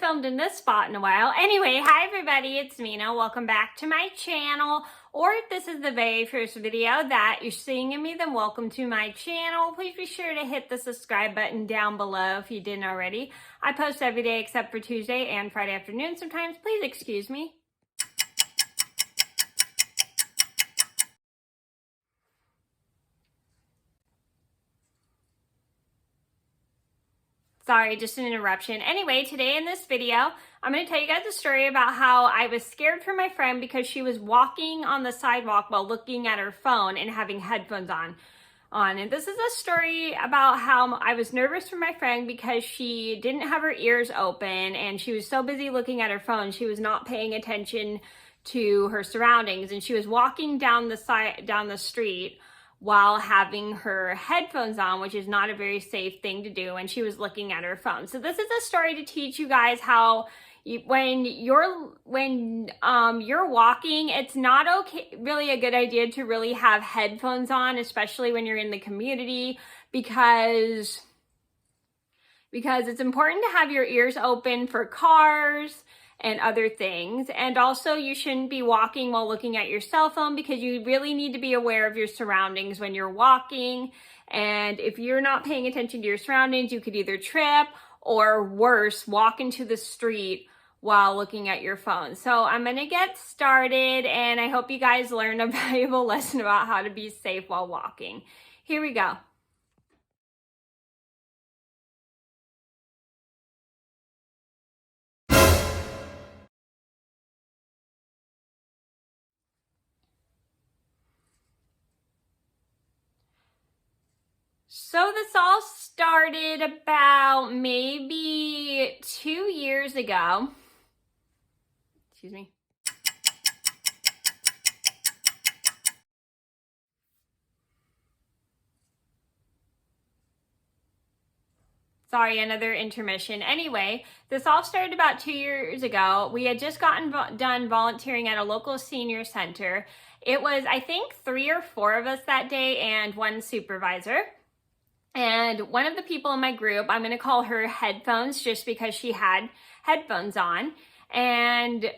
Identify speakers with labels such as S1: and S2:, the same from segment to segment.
S1: filmed in this spot in a while. Anyway, hi everybody, it's Mena. Welcome back to my channel. Or if this is the very first video that you're seeing of me, then welcome to my channel. Please be sure to hit the subscribe button down below if you didn't already. I post every day except for Tuesday and Friday afternoon sometimes. Please excuse me. Sorry, just an interruption. Anyway, today in this video, I'm going to tell you guys a story about how I was scared for my friend because she was walking on the sidewalk while looking at her phone and having headphones on. And this is a story about how I was nervous for my friend because she didn't have her ears open and she was so busy looking at her phone, she was not paying attention to her surroundings, and she was walking down the street while having her headphones on, which is not a very safe thing to do, and she was looking at her phone. So this is a story to teach you guys how when you're walking, it's not really a good idea to really have headphones on, especially when you're in the community, because it's important to have your ears open for cars and other things. And also you shouldn't be walking while looking at your cell phone because you really need to be aware of your surroundings when you're walking. And if you're not paying attention to your surroundings, you could either trip or worse, walk into the street while looking at your phone. So I'm gonna get started and I hope you guys learn a valuable lesson about how to be safe while walking. Here we go. So this all started about maybe 2 years ago. Excuse me. Sorry, another intermission. Anyway, this all started about 2 years ago. We had just gotten done volunteering at a local senior center. It was, I think, 3 or 4 of us that day and one supervisor. And one of the people in my group, I'm going to call her Headphones just because she had headphones on. And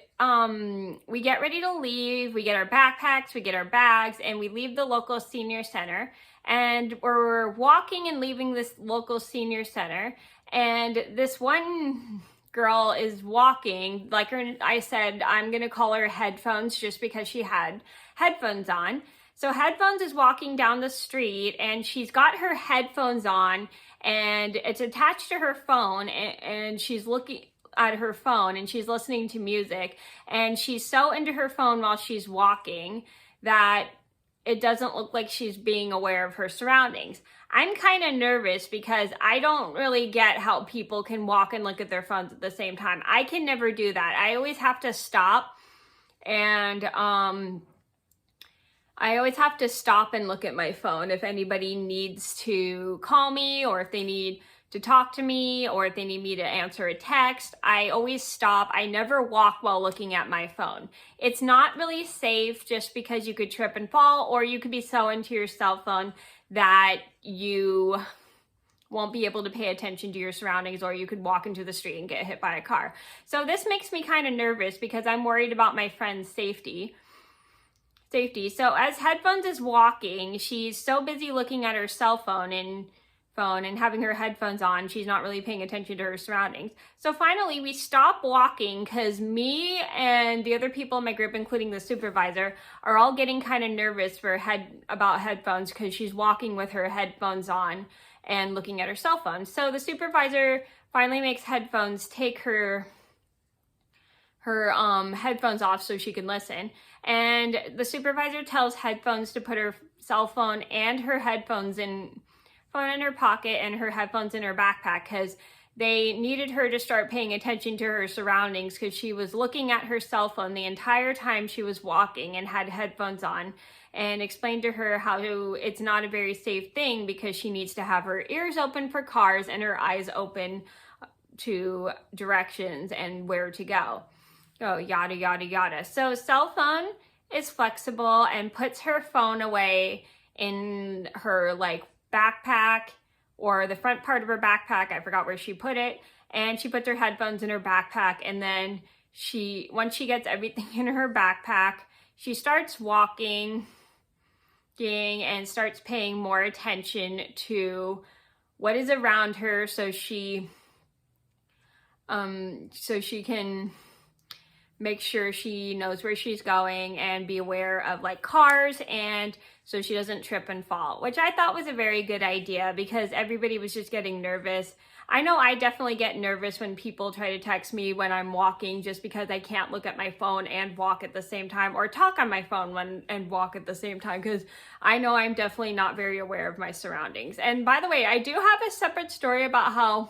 S1: we get ready to leave. We get our backpacks, we get our bags, and we leave the local senior center. And we're walking and leaving this local senior center. And this one girl is walking, like I said, I'm going to call her Headphones just because she had headphones on. So Headphones is walking down the street and she's got her headphones on and it's attached to her phone, and she's looking at her phone and she's listening to music, and she's so into her phone while she's walking that it doesn't look like she's being aware of her surroundings. I'm kind of nervous because I don't really get how people can walk and look at their phones at the same time. I can never do that. I always have to stop and look at my phone if anybody needs to call me, or if they need to talk to me, or if they need me to answer a text. I always stop. I never walk while looking at my phone. It's not really safe just because you could trip and fall, or you could be so into your cell phone that you won't be able to pay attention to your surroundings, or you could walk into the street and get hit by a car. So this makes me kind of nervous because I'm worried about my friend's safety. So as Headphones is walking, she's so busy looking at her cell phone and having her headphones on, she's not really paying attention to her surroundings. So finally we stop walking because me and the other people in my group, including the supervisor, are all getting kind of nervous about Headphones because she's walking with her headphones on and looking at her cell phone. So the supervisor finally makes Headphones take her headphones off so she can listen. And the supervisor tells Headphones to put her cell phone and her headphones in her pocket and her headphones in her backpack, because they needed her to start paying attention to her surroundings because she was looking at her cell phone the entire time she was walking and had headphones on, and explained to her how it's not a very safe thing because she needs to have her ears open for cars and her eyes open to directions and where to go. Oh, yada, yada, yada. So Cellphone is flexible and puts her phone away in her backpack, or the front part of her backpack. I forgot where she put it. and she puts her headphones in her backpack, and then once she gets everything in her backpack, she starts walking and starts paying more attention to what is around her, so she can make sure she knows where she's going and be aware of like cars, and so she doesn't trip and fall, which I thought was a very good idea because everybody was just getting nervous. I know I definitely get nervous when people try to text me when I'm walking, just because I can't look at my phone and walk at the same time, or talk on my phone and walk at the same time, because I know I'm definitely not very aware of my surroundings. And by the way, I do have a separate story about how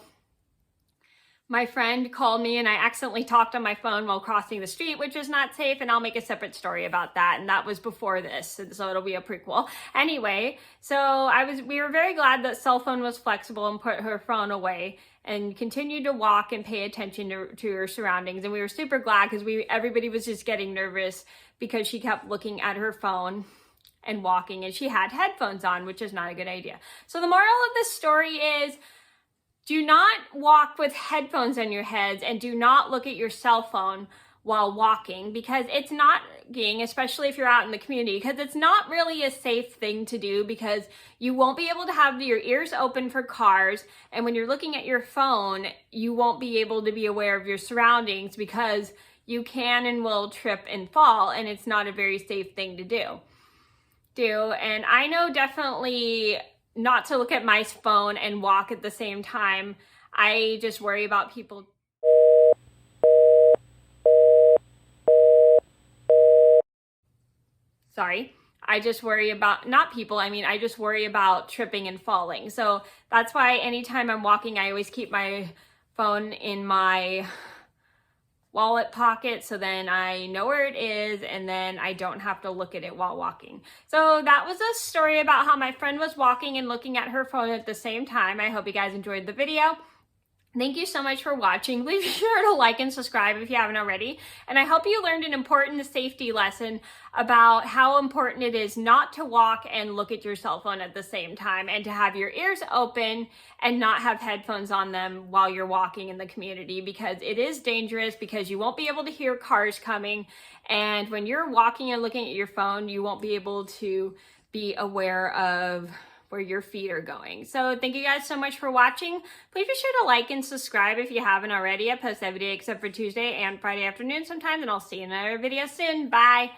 S1: my friend called me and I accidentally talked on my phone while crossing the street, which is not safe, and I'll make a separate story about that. And that was before this, so it'll be a prequel. Anyway, so we were very glad that Cellphone was flexible and put her phone away and continued to walk and pay attention to her surroundings. And we were super glad because everybody was just getting nervous because she kept looking at her phone and walking, and she had headphones on, which is not a good idea. So the moral of this story is, do not walk with headphones on your heads, and do not look at your cell phone while walking, because it's not, especially if you're out in the community, because it's not really a safe thing to do, because you won't be able to have your ears open for cars. And when you're looking at your phone, you won't be able to be aware of your surroundings, because you can and will trip and fall, and it's not a very safe thing to do. And I know definitely not to look at my phone and walk at the same time. I just worry about people. I just worry about, not people, I just worry about tripping and falling. So that's why anytime I'm walking, I always keep my phone in my wallet pocket, so then I know where it is, and then I don't have to look at it while walking. So that was a story about how my friend was walking and looking at her phone at the same time. I hope you guys enjoyed the video. Thank you so much for watching. Please be sure to like and subscribe if you haven't already. And I hope you learned an important safety lesson about how important it is not to walk and look at your cell phone at the same time, and to have your ears open and not have headphones on them while you're walking in the community, because it is dangerous, because you won't be able to hear cars coming. And when you're walking and looking at your phone, you won't be able to be aware of where your feet are going. So thank you guys so much for watching. Please be sure to like and subscribe if you haven't already. I post every day except for Tuesday and Friday afternoon sometimes, and I'll see you in another video soon. Bye.